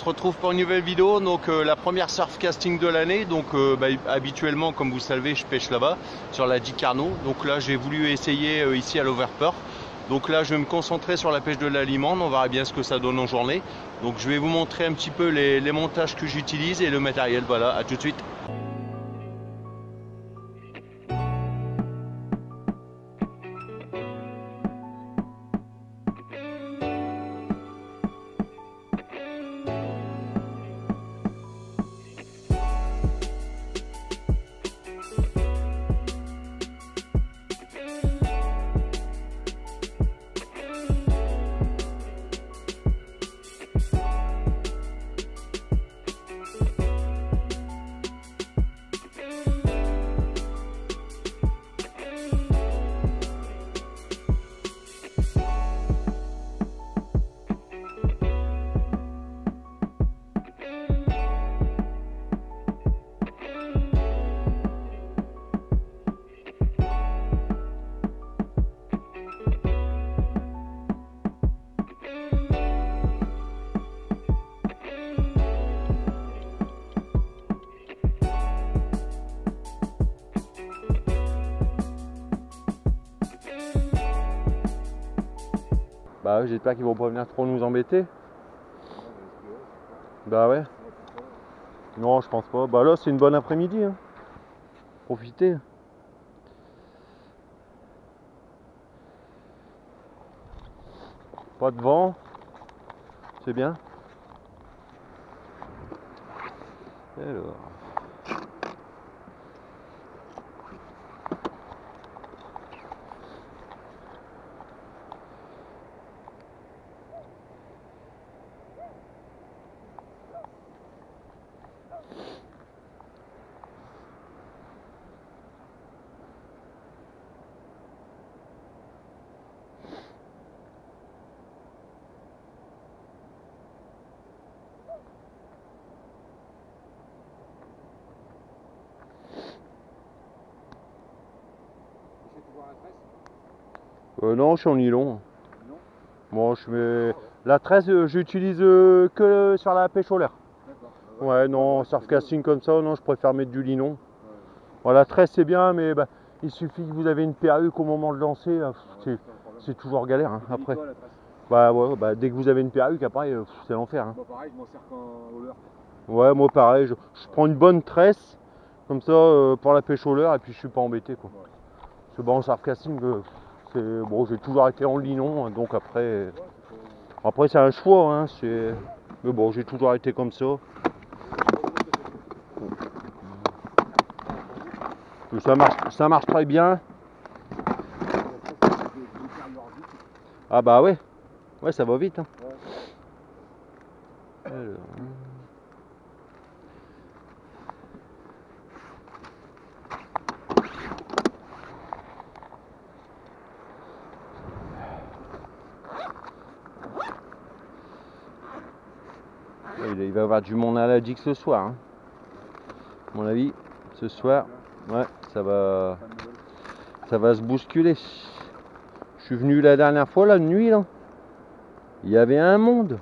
se retrouve pour une nouvelle vidéo, donc la première surf casting de l'année. Donc habituellement, comme vous le savez, je pêche là-bas sur la Di Carno. Donc là j'ai voulu essayer ici à l'Overport. Donc là je vais me concentrer sur la pêche de la limande, on verra bien ce que ça donne en journée. Donc je vais vous montrer un petit peu les montages que j'utilise et le matériel. Voilà, à tout de suite. Bah j'espère qu'ils vont pas venir trop nous embêter. Bah ouais. Non, je pense pas. Bah là c'est une bonne après-midi, hein. Profitez. Pas de vent. C'est bien. Alors. Non, je suis en nylon. Bon, je mets la tresse, j'utilise que sur la pêche au leurre. Ouais, non, surf casting comme ça, non, je préfère mettre du nylon. Bon, la tresse c'est bien, mais bah, il suffit que vous avez une perruque au moment de lancer, c'est toujours galère, hein, après. Bah ouais, bah, dès que vous avez une perruque, après c'est l'enfer. Hein. Moi pareil, je m'en sers qu'au leurre. Ouais, moi pareil, je prends une bonne tresse comme ça pour la pêche au leurre et puis je suis pas embêté quoi. Ouais. Parce que bon, en surf casting, bon, j'ai toujours été en nylon, donc après c'est un choix, hein, mais bon, j'ai toujours été comme ça. Ça marche très bien. Ah bah ouais, ouais, ça va vite. Hein. Alors. Il va y avoir du monde à la Dix ce soir, hein. À mon avis, ce soir, ouais, ça va se bousculer. Je suis venu la dernière fois, la nuit, là. Il y avait un monde.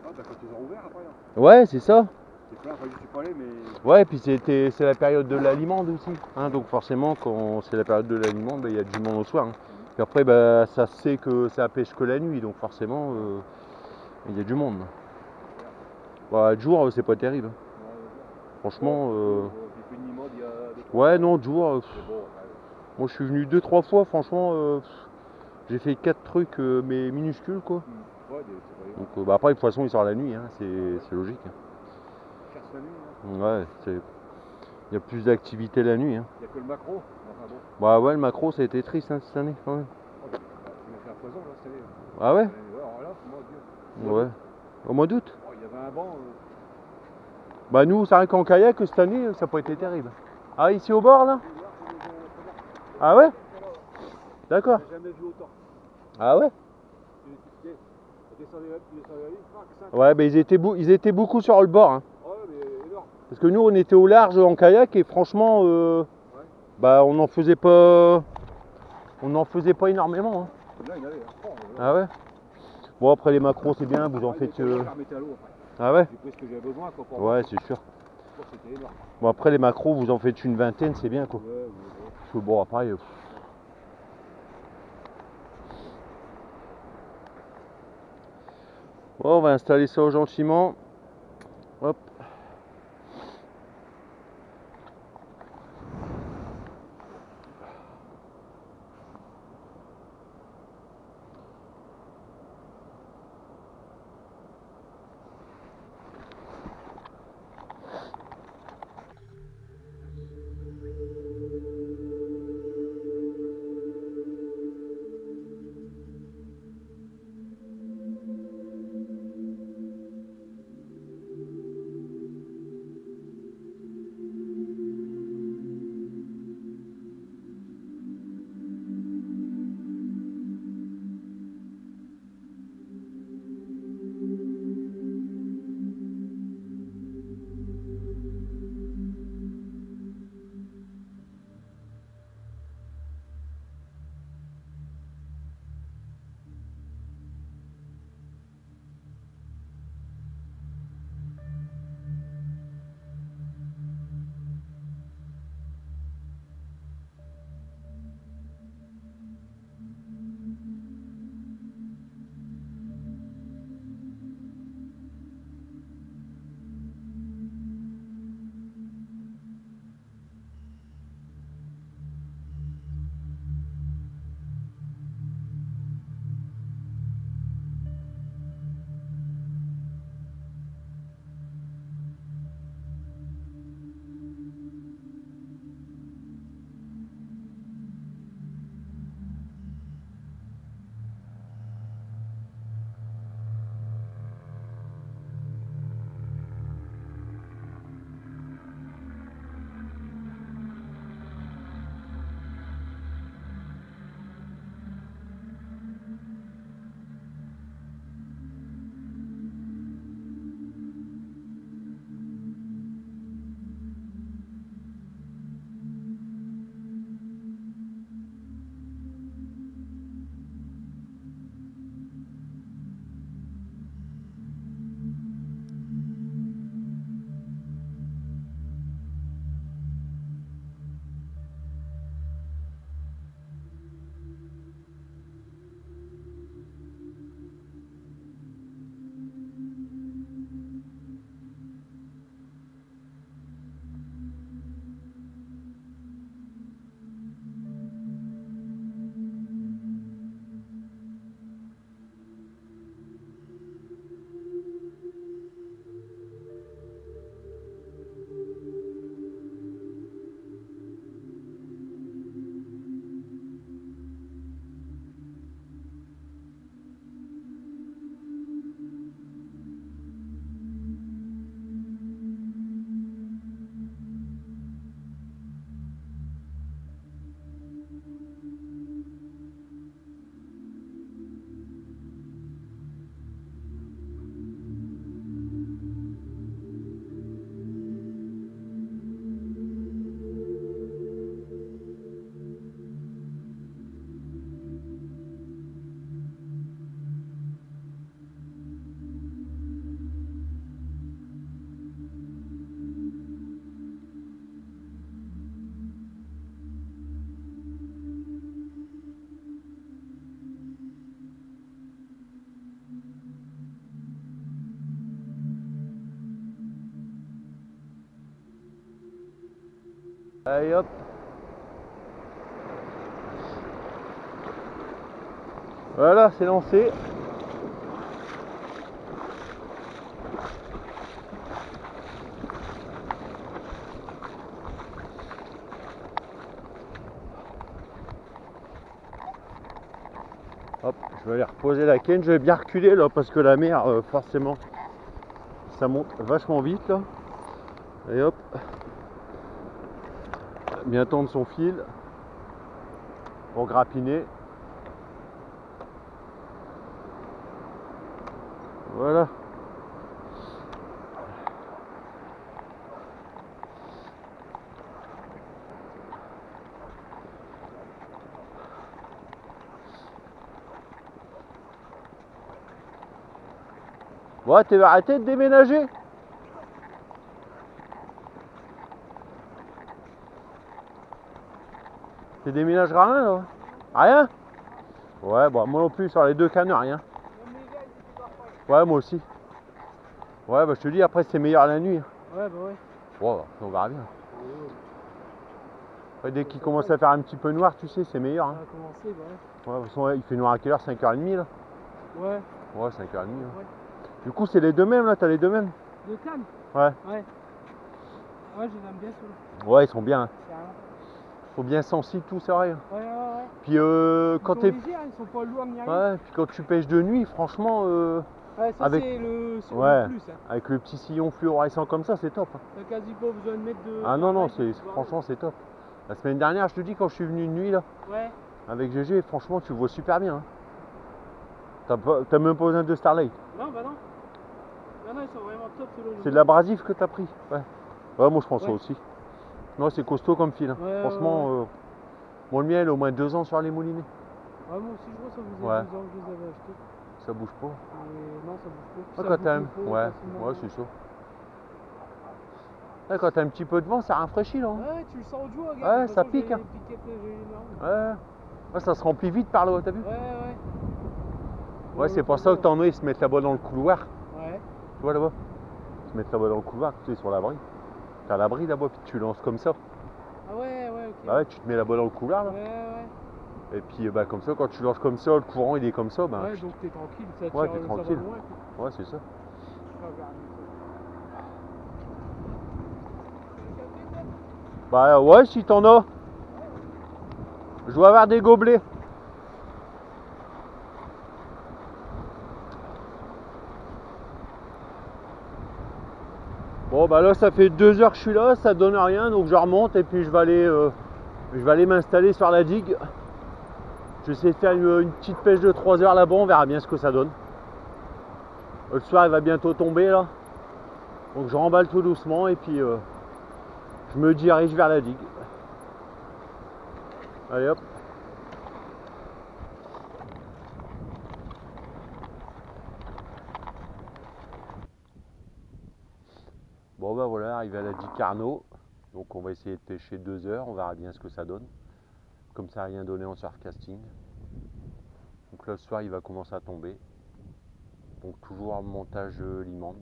Ah, bah quand ils ont ouvert après, là. Ouais, c'est ça. C'est plein, enfin, je suis pas allé, mais... Ouais, puis c'est la période de la limande aussi. Hein, donc forcément, quand c'est la période de la limande, bah, il y a du monde au soir. Hein. Puis après, bah, ça sait que ça pêche que la nuit, donc forcément, il y a du monde. Bah, de jour, c'est pas terrible. Franchement, ouais, non, de jour. Moi, je suis venu 2-3 fois, franchement, j'ai fait 4 trucs, mais minuscules, quoi. Donc, bah, après, de toute façon, il sort la nuit, hein, c'est logique. Ouais, il y a plus d'activité la nuit. Hein. Il n'y a que le macro. Enfin, bon. Bah ouais, le macro, ça a été triste hein, cette année quand même. Tu m'as fait un poison là cette année. Ah ouais? Alors là, ouais. Au mois d'août? Il y avait un vent. Bah nous, c'est vrai qu'en kayak, cette année, ça n'a pas été terrible. Ah, ici au bord là? Ah ouais? D'accord. Jamais vu autant. Ah ouais? Ouais, bah ils étaient beaucoup sur le bord. Hein. Parce que nous, on était au large en kayak et franchement, bah on n'en faisait pas énormément. Hein. Là, il y avait, ah ouais? Bon, après les macros, c'est bien, vous en faites. Ah ouais? J'ai pris ce que j'avais besoin quoi, pour Ouais, c'est sûr. c'était énorme. Bon, après, les macros, vous en faites une vingtaine, c'est bien quoi. Ouais, ouais, ouais. Parce que bon, après. Bon, on va installer ça gentiment. Hop. Allez hop. Voilà, c'est lancé. Hop, je vais aller reposer la canne. Je vais bien reculer là parce que la mer, forcément, ça monte vachement vite là. Et hop. Bien tendre son fil pour grappiner. Voilà. Ouais, tu vas arrêter de déménager. Tu déménageras rien là? Rien? Ouais, bon, moi non plus, sur les deux cannes, rien. Ouais, moi aussi. Ouais, bah je te dis, après c'est meilleur la nuit. Ouais, bah ouais. Bon, on verra bien. Ouais, dès qu'il commence à faire un petit peu noir, tu sais, c'est meilleur. Hein. Ça a commencé, bah ouais. Ouais, de toute façon, ouais, il fait noir à quelle heure? 5h30 là? Ouais. Ouais, 5h30. Là. Ouais. Du coup, c'est les deux mêmes là, t'as les deux mêmes? De canne? Ouais. Ouais. Ouais, je les aime bien ceux-là. Ouais, ils sont bien. Carrément. Faut bien sensible tout, c'est vrai. Ouais, ouais, ouais. Puis quand ils t'es. sont légers, hein, ils sont pas lourds ni rien. Ouais, puis quand tu pêches de nuit, franchement. Ouais, ça avec... c'est le ouais, plus. Hein. Avec le petit sillon fluorescent comme ça, c'est top. Hein. T'as quasi pas besoin de mettre de. Ah non, non, franchement, c'est top. La semaine dernière, je te dis, quand je suis venu de nuit là, ouais. avec GG, franchement, tu vois super bien. Hein. T'as même pas besoin de Starlight. Non, bah non. Non, non, ils sont vraiment top selon C'est de l'abrasif que t'as pris. Ouais. Ouais, moi je pense ça ouais. aussi. Non, c'est costaud comme fil. Hein. Ouais, franchement, moi le mien, il a au moins 2 ans sur les moulinets. Ouais, moi aussi, je vois, ça faisait 2 ouais. ans que je les avais achetés. Ça bouge pas. Et non, ça bouge pas. Ah, quand t'aimes. Ouais, c'est ça. Ouais, quand t'as un petit peu de vent, ça rafraîchit là. Hein. Ouais, tu le sens au jour, regarde. Ouais, ça pique. Hein. Ouais. Ouais, ça se remplit vite par là, t'as vu? Ouais, ouais. Ouais, c'est pour ça que t'en as, ils se mettent là-bas dans le couloir. Ouais. Tu vois là-bas? Ils se mettent là-bas dans le couloir, tu sais, sur l'abri. T'as l'abri là-bas, puis tu lances comme ça. Ah ouais, ouais, ok. Bah ouais, tu te mets là-bas dans le couloir là. Ouais, ouais. Et puis bah comme ça, quand tu lances comme ça, le courant il est comme ça. Bah, ouais, donc t'es tranquille, ça tire, ouais, t'es tranquille. Ça va loin, ouais, c'est ça. Bah ouais, si t'en as. Je dois avoir des gobelets. Bon bah là ça fait 2 heures que je suis là, ça donne rien, donc je remonte et puis je vais aller m'installer sur la digue. Je vais essayer de faire une petite pêche de 3 heures là-bas, on verra bien ce que ça donne. Le soir il va bientôt tomber là. Donc je remballe tout doucement et puis je me dirige vers la digue. Allez hop. Bon bah voilà, arrivé à la digue Carnot. Donc on va essayer de pêcher 2 heures, on verra bien ce que ça donne. Comme ça n'a rien donné en surfcasting. Donc là le soir il va commencer à tomber. Donc toujours en montage limande.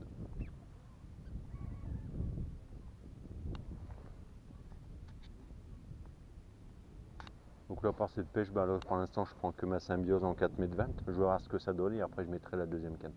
Donc là par cette pêche, bah là, pour l'instant je prends que ma symbiose en 4,20 m. Je vais voir ce que ça donne et après je mettrai la deuxième canne.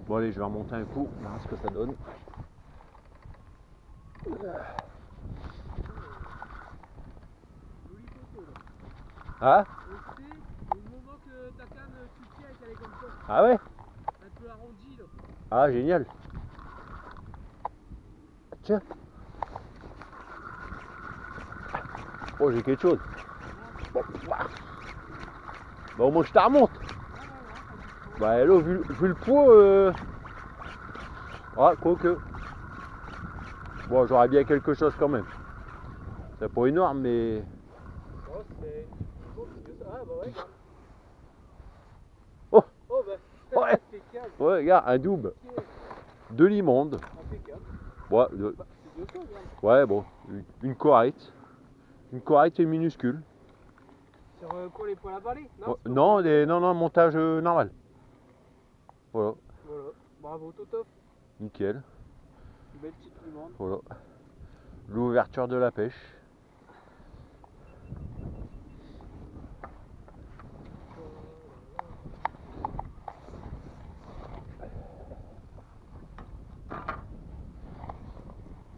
Bon allez, je vais remonter un coup, on verra ce que ça donne. Jolie photo là. Ah? Et c'est au moment que ta canne tu tiens et qu'elle est comme ça. Ah ouais? Un peu arrondie là. Ah génial. Tiens. Oh j'ai quelque chose. Bon, bah au moins je te remonte. Bah là vu le poids ah quoique. Bon j'aurais bien quelque chose quand même. C'est pas énorme mais. Oh c'est... Ah bah ouais. Oh. Oh bah Ouais. impeccable. Ouais regarde un double. De l'immonde. Impeccable. Ouais, Bah, c'est de ça, regarde. ouais bon. Une correcte. Une correcte et minuscule. Sur quoi, les poils à balai? Ouais, Sur non, le- non, montage normal. Voilà, Voilà. Bravo Toto. nickel. Une belle petite limande. Voilà. L'ouverture de la pêche.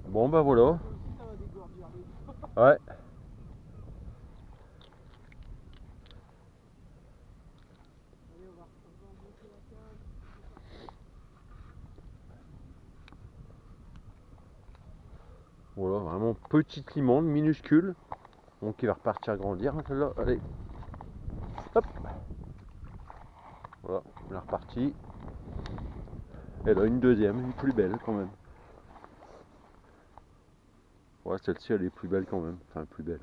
Bon bah voilà. Ça aussi, ça va dégorger les Ouais. Allez, on va remonter la canne. Voilà, vraiment petite limande, minuscule. Donc il va repartir grandir celle-là. Allez. Hop. Voilà, elle est repartie. Et là une deuxième, une plus belle quand même. Ouais, celle-ci elle est plus belle quand même. Enfin plus belle.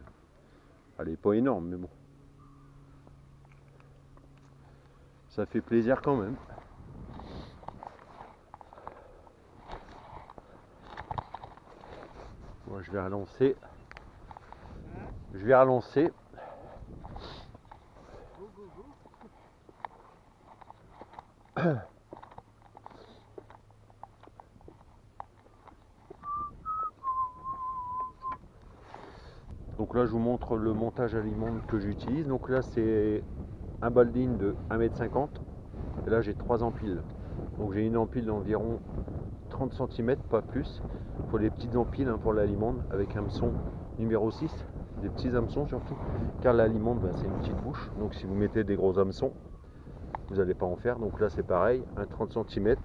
Elle est pas énorme mais bon. Ça fait plaisir quand même. Moi je vais relancer. Je vais relancer. Go, go, go. Donc là je vous montre le montage à l'immonde que j'utilise. Donc là c'est un baldine de 1,50 m et là j'ai 3 empiles. Donc j'ai une empile d'environ 30 cm, pas plus. Il faut les petites empiles pour la limande avec hameçon numéro 6, des petits hameçons surtout, car la limande c'est une petite bouche. Donc si vous mettez des gros hameçons, vous n'allez pas en faire. Donc là c'est pareil, un 30 cm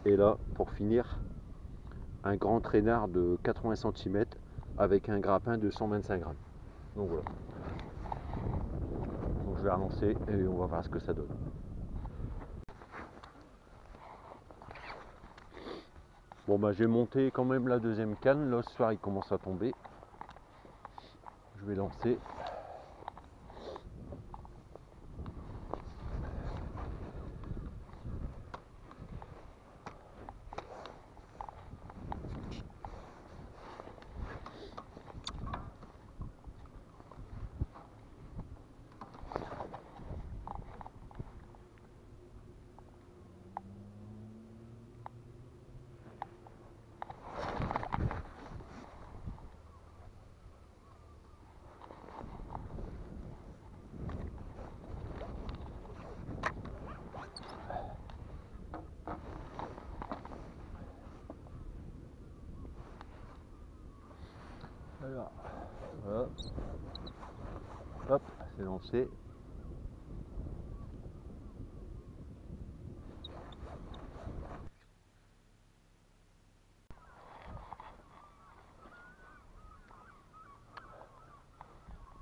et là pour finir un grand traînard de 80 cm avec un grappin de 125 grammes. Donc voilà. Donc je vais relancer et on va voir ce que ça donne. Bon bah j'ai monté quand même la deuxième canne, là ce soir il commence à tomber. Je vais lancer. Alors, voilà. Hop, c'est lancé.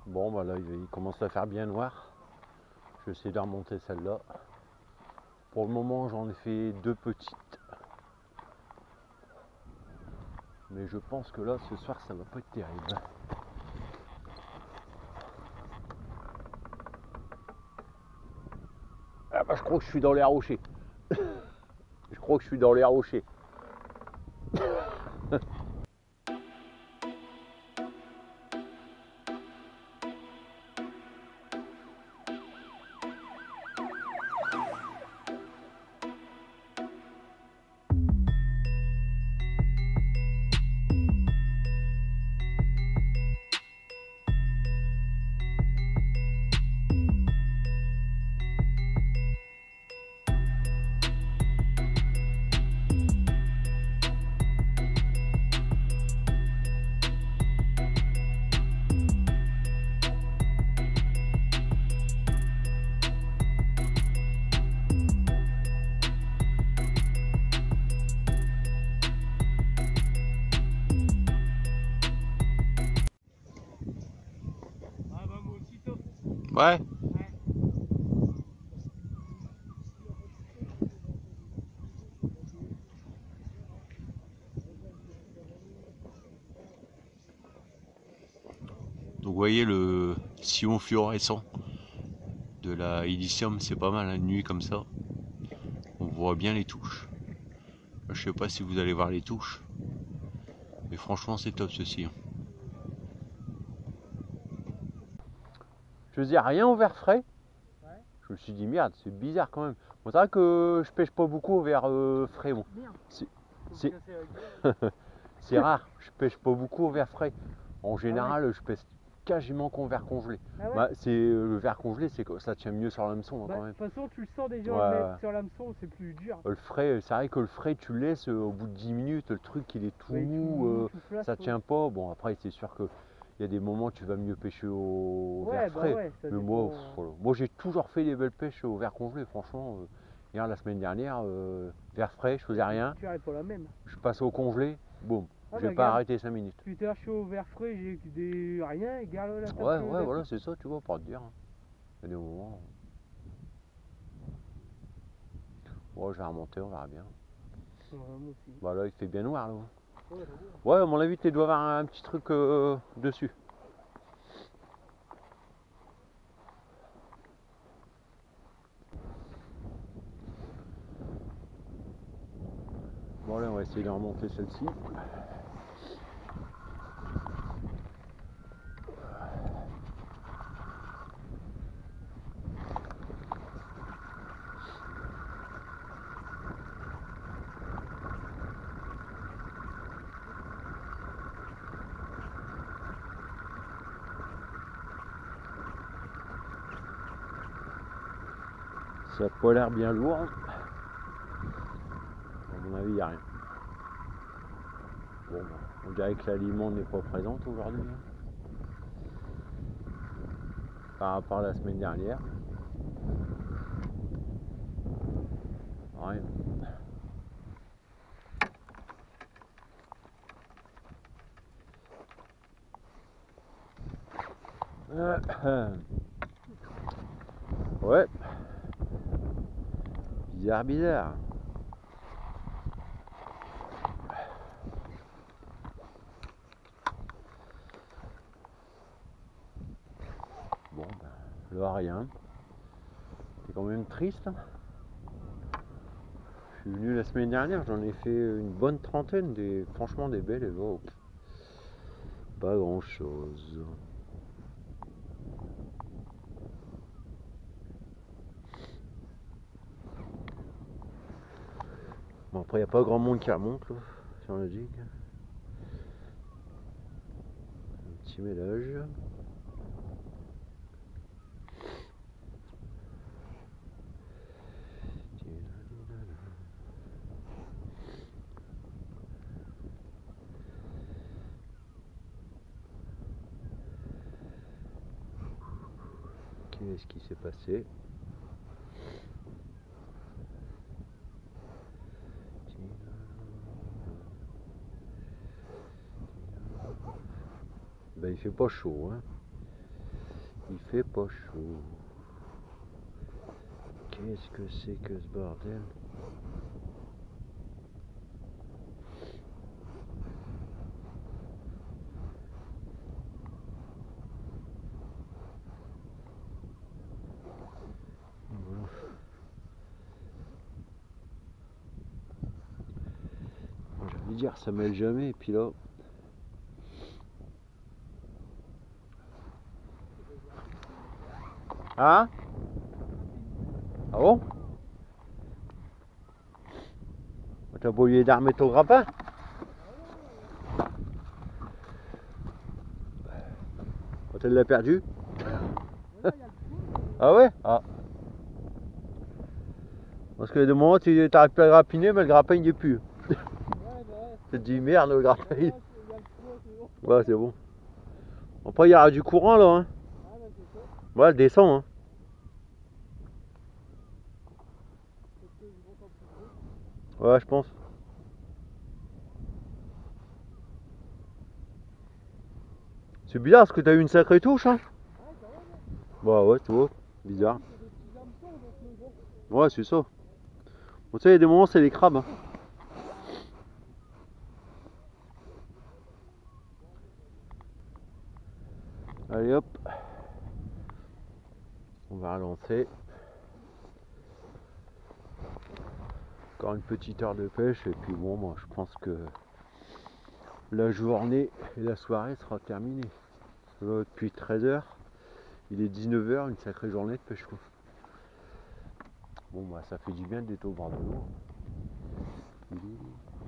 Bon bah là il commence à faire bien noir. Je vais essayer de remonter celle-là. Pour le moment j'en ai fait 2 petites. Mais je pense que là ce soir ça va pas être terrible. Ah bah je crois que je suis dans les rochers. Je crois que je suis dans les rochers. Ouais. Donc vous voyez le sillon fluorescent de la Illicium, c'est pas mal, la nuit comme ça. On voit bien les touches. Là, je sais pas si vous allez voir les touches. Mais franchement c'est top ce sillon. Je faisais rien au verre frais. Ouais. Je me suis dit merde, c'est bizarre quand même. Bon, c'est vrai que je pêche pas beaucoup au verre frais. Bon. C'est rare, je pêche pas beaucoup au verre frais. En général, je pêche quasiment qu'en verre congelé. Ah ouais. Bah, le verre congelé, c'est que ça tient mieux sur l'hameçon quand même. De toute façon, tu le sens déjà Ouais. le mettre sur l'hameçon, c'est plus dur. Le frais, c'est vrai que le frais, tu le laisses au bout de 10 minutes, le truc il est tout mou, tout flasque, ça tient pas. Bon, après, c'est sûr que il y a des moments où tu vas mieux pêcher au verre frais. Ça Mais moi, moi j'ai toujours fait des belles pêches au verre congelé, franchement. Hier, la semaine dernière, verre frais, je faisais rien. Tu arrêtes pas la même. Je passe au congelé, boum. Ah J'ai pas arrêté 5 minutes. Putain, je suis au verre frais, j'ai des rien, et garde la table. Ouais, voilà, c'est ça, tu vois, pour te dire. Il y a des moments. Ouais, je vais remonter, on verra bien. Ouais, moi aussi. Bah là, il fait bien noir là. Ouais, ouais, à mon avis, tu dois avoir un petit truc dessus. Bon, là, on va essayer de remonter celle-ci. Ça n'a pas l'air bien lourd. À mon avis, il n'y a rien. Bon, on dirait que l'aliment n'est pas présente aujourd'hui. Par rapport à la semaine dernière. Rien. Ouais. Bizarre. Bon, ben, là, rien. C'est quand même triste. Je suis venu la semaine dernière, j'en ai fait une bonne trentaine, franchement des belles, et là, pas grand chose. Bon, après, il n'y a pas grand monde qui remonte là, sur le digue. Un petit mélange. Qu'est-ce qui s'est passé? Ben, il fait pas chaud, hein. Il fait pas chaud. Qu'est-ce que c'est que ce bordel? Voilà. J'allais dire ça mêle jamais, et puis là. Hein? Ah bon? T'as pas oublié d'armer ton grappin? Quand elle l'a perdu? Ah ouais? Ah. Parce que de moments tu t'arrêtes pas de grappiner, mais le grappin il est plus. Tu te dis merde le grappin. Ouais, c'est bon. Après il y aura du courant là. Hein. Ouais, elle descend. Hein. Ouais, je pense. C'est bizarre parce que t'as eu une sacrée touche. Hein. Bah ouais, tu vois, bizarre. C'est des petits hameçons, donc bon. Ouais, c'est ça. Bon, tu sais, il y a des moments, c'est les crabes. Hein. Allez hop. On va relancer. Encore une petite heure de pêche et puis bon, moi je pense que la journée et la soirée sera terminée. Là, depuis 13 h, il est 19 h, une sacrée journée de pêche quoi. Bon bah ça fait du bien d'être au bord de l'eau.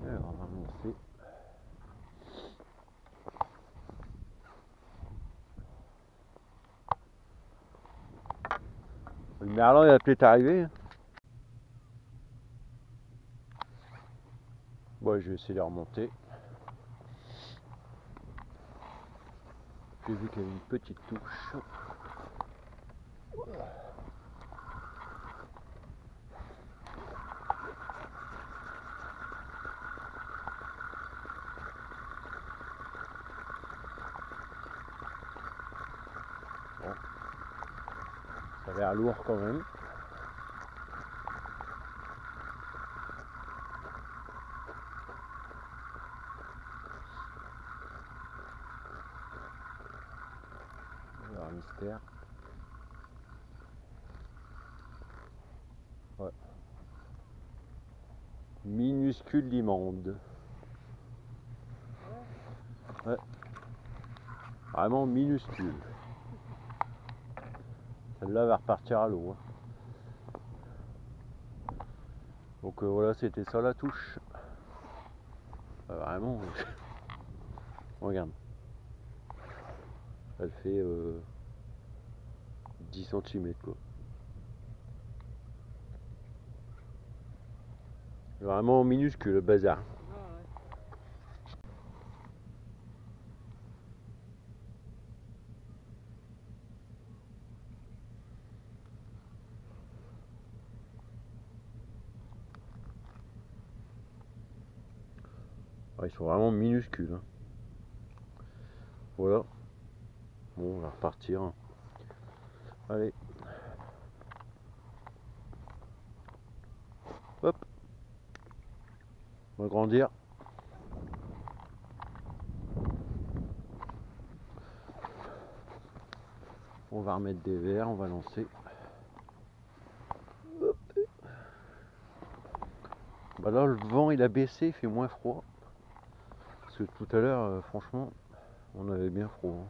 Alors on va relancer. Le merlan il va peut-être arriver. Hein. Bon, je vais essayer de remonter. J'ai vu qu'il y avait une petite touche. Bon. Ça a l'air lourd quand même. Alors, mystère. Ouais. Minuscule l'immonde. Ouais. Vraiment minuscule. Celle-là va repartir à l'eau. Hein. Donc voilà, c'était ça la touche. Vraiment, regarde. Elle fait 10 cm quoi. Vraiment minuscule le bazar. Ouais, ils sont vraiment minuscules. Hein. Voilà. Bon, on va repartir. Hein. Allez. Hop. On va grandir. On va remettre des verres, on va lancer. Hop. Bah là, le vent il a baissé, il fait moins froid. Parce que tout à l'heure, franchement, on avait bien froid. Hein.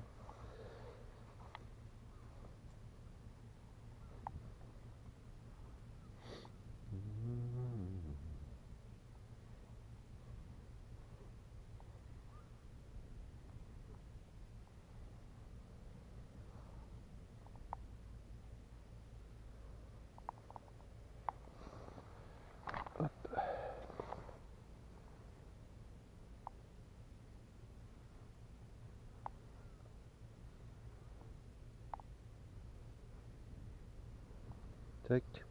Tac.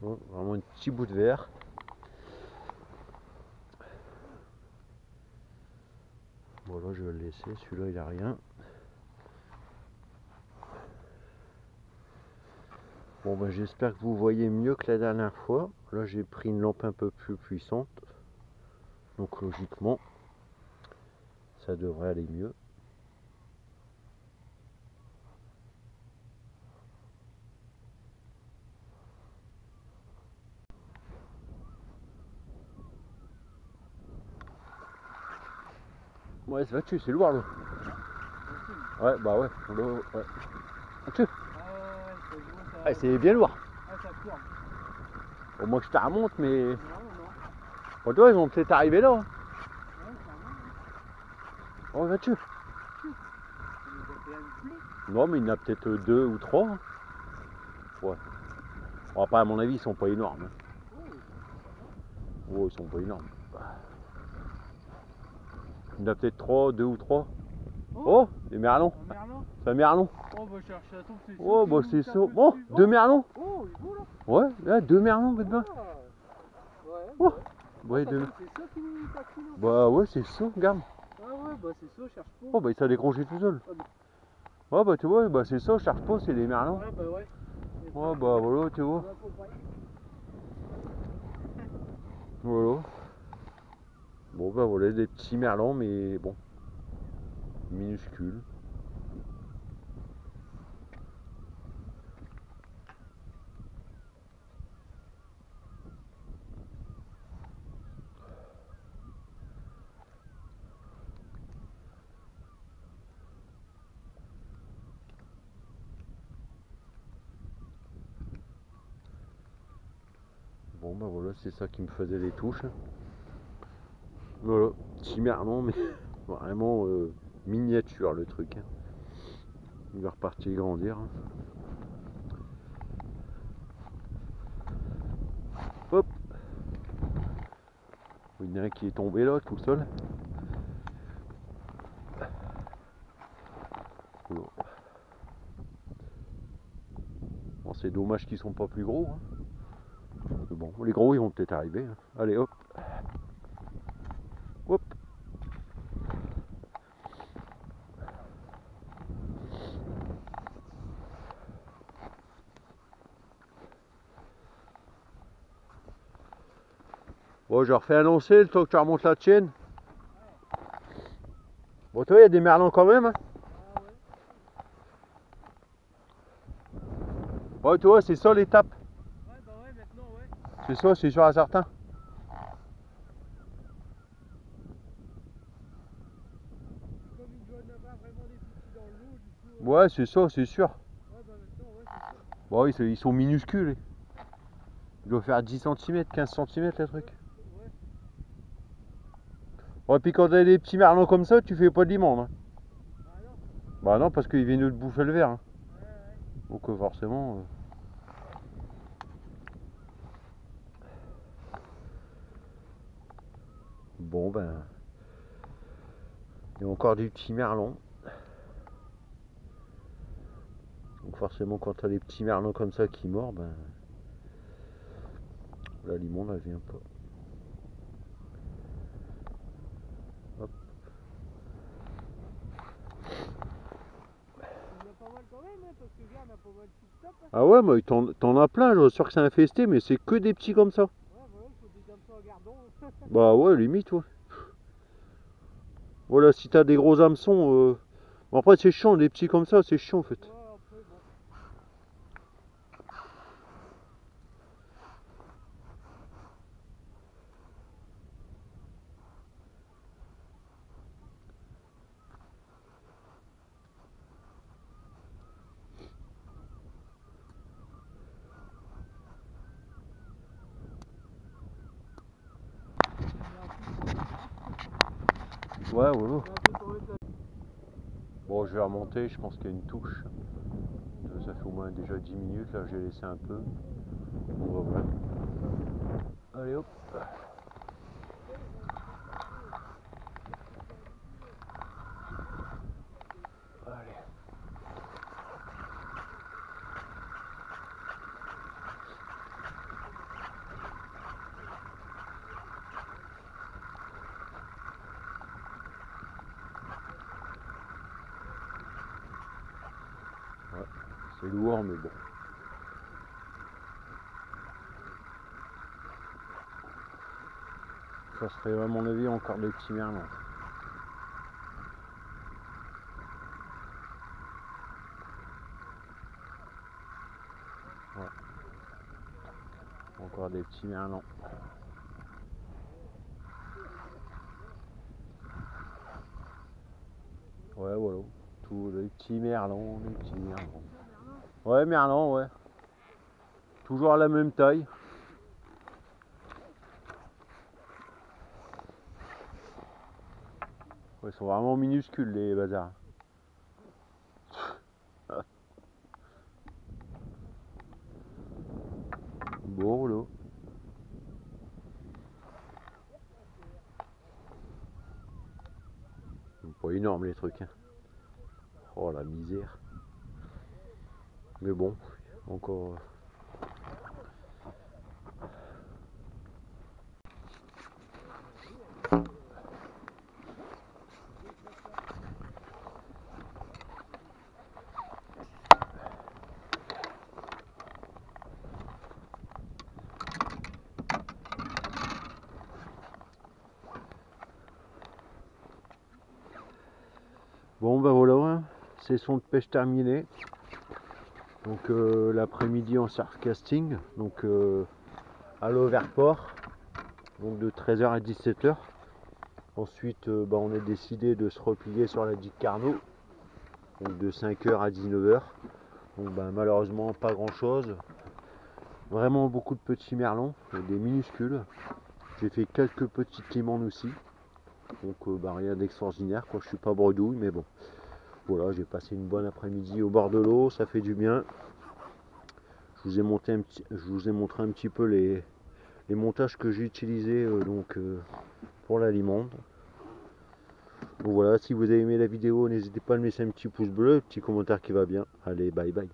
Bon, vraiment un petit bout de verre. Bon là je vais le laisser, celui-là il a rien. Bon bah j'espère que vous voyez mieux que la dernière fois. Là j'ai pris une lampe un peu plus puissante. Donc logiquement ça devrait aller mieux. Ouais, ça va dessus, c'est lourd là. Ouais, bah ouais, ouais. Dessus. Ah, c'est bien lourd. Ah, ça court. Au moins que je te remonte, mais. Non. Bon, toi, ils vont peut-être arriver là. Hein. Ouais, clairement. Oh, va dessus. Il Non, mais il y en a peut-être 2 ou 3. Hein. Ouais. Bon, après, à mon avis, ils sont pas énormes. Hein. Oh, ils sont pas énormes. Il y en a peut-être 3, 2 ou 3. Oh, des merlons. Un merlan. C'est un merlon. Oh, bah, chercher à ton petit. Oh, bah, c'est ça. Bon, 2 merlons. Oh, il est beau là. Ouais, là, 2 merlons, maintenant. Ouais. Oh, ouais, 2. C'est ça qui nous taquine. Bah, ouais, c'est ça, regarde. Ah, ouais, bah, c'est ça, cherche pas. Oh, bah, il s'est décroché tout seul. Ouais, bah tu vois, bah, c'est ça, je cherche pas, c'est les merlans. Ouais, bah ouais. Ouais, bah voilà, tu vois. Voilà. Bon, bah voilà, des petits merlans, mais bon, minuscules. Bon, bah voilà, c'est ça qui me faisait les touches. Voilà, petit merlan, mais vraiment miniature le truc. Hein. Il va repartir grandir. Hein. Hop. Il y en a un qui est tombé là, tout seul. Voilà. Bon, c'est dommage qu'ils sont pas plus gros. Hein. Mais bon, les gros ils vont peut-être arriver. Hein. Allez hop. Hop. Bon, je refais annoncer le temps que tu remontes la tienne. Bon, toi, il y a des merlans quand même. Hein. Ouais, tu vois, c'est ça l'étape. Ouais, bah ouais, maintenant, ouais. C'est ça, c'est sûr à certain. Comme il doit y en avoir vraiment des petits dans l'eau, du coup. Ouais, c'est ça, c'est sûr. Ouais, bah maintenant, ouais, c'est sûr. Bon, ils sont minuscules. Ils doivent faire 10 cm, 15 cm les trucs. Ouais. Ouais, puis quand t'as des petits merlans comme ça, tu fais pas de limande. Hein. Bah non. Bah non, parce qu'ils viennent de te bouffer le verre. Hein. Ouais, ouais. Donc forcément... Bon ben... Il y a encore du petit merlan. Donc forcément quand t'as des petits merlans comme ça qui mordent, ben... La limande elle vient pas. Hop. Il y en a pas mal quand même, hein, parce que regarde, on a pas mal tout top. Hein. Ah ouais, mais t'en as plein, je suis sûr que c'est infesté, mais c'est que des petits comme ça. Ouais, voilà, il faut des hameçons à gardon. Bah ouais, limite, ouais. Voilà, si t'as des gros hameçons... Bon, après c'est chiant, des petits comme ça, c'est chiant en fait. Ouais, après, bon. Ouais, voilà. Bon, je vais remonter, je pense qu'il y a une touche. Ça fait au moins déjà 10 minutes, là j'ai laissé un peu. On va voir. Allez hop. Allez. Ouais, c'est lourd mais bon. Ça serait à mon avis encore des petits merlans. Ouais. Encore des petits merlans. Ouais, voilà. Tous les petits merlans, les petits merlans. Ouais, merlan, ouais. Toujours à la même taille. Ouais, ils sont vraiment minuscules les bazars. Bon, voilà. Pas énorme les trucs. Hein. Oh la misère. Mais bon, encore. Bon bah voilà, session de pêche terminée. Donc l'après-midi en surf casting, donc à l'Overport, donc de 13h à 17h. Ensuite on a décidé de se replier sur la digue Carnot, donc de 5h à 19h. Donc malheureusement pas grand chose. Vraiment beaucoup de petits merlons, des minuscules. J'ai fait quelques petites limanes aussi. Donc rien d'extraordinaire, quoi. Je suis pas bredouille, mais bon. Voilà, j'ai passé une bonne après-midi au bord de l'eau, ça fait du bien. Je vous ai montré un petit peu les montages que j'ai utilisés pour la limande. Donc voilà, si vous avez aimé la vidéo, n'hésitez pas à me laisser un petit pouce bleu, un petit commentaire qui va bien. Allez, bye bye.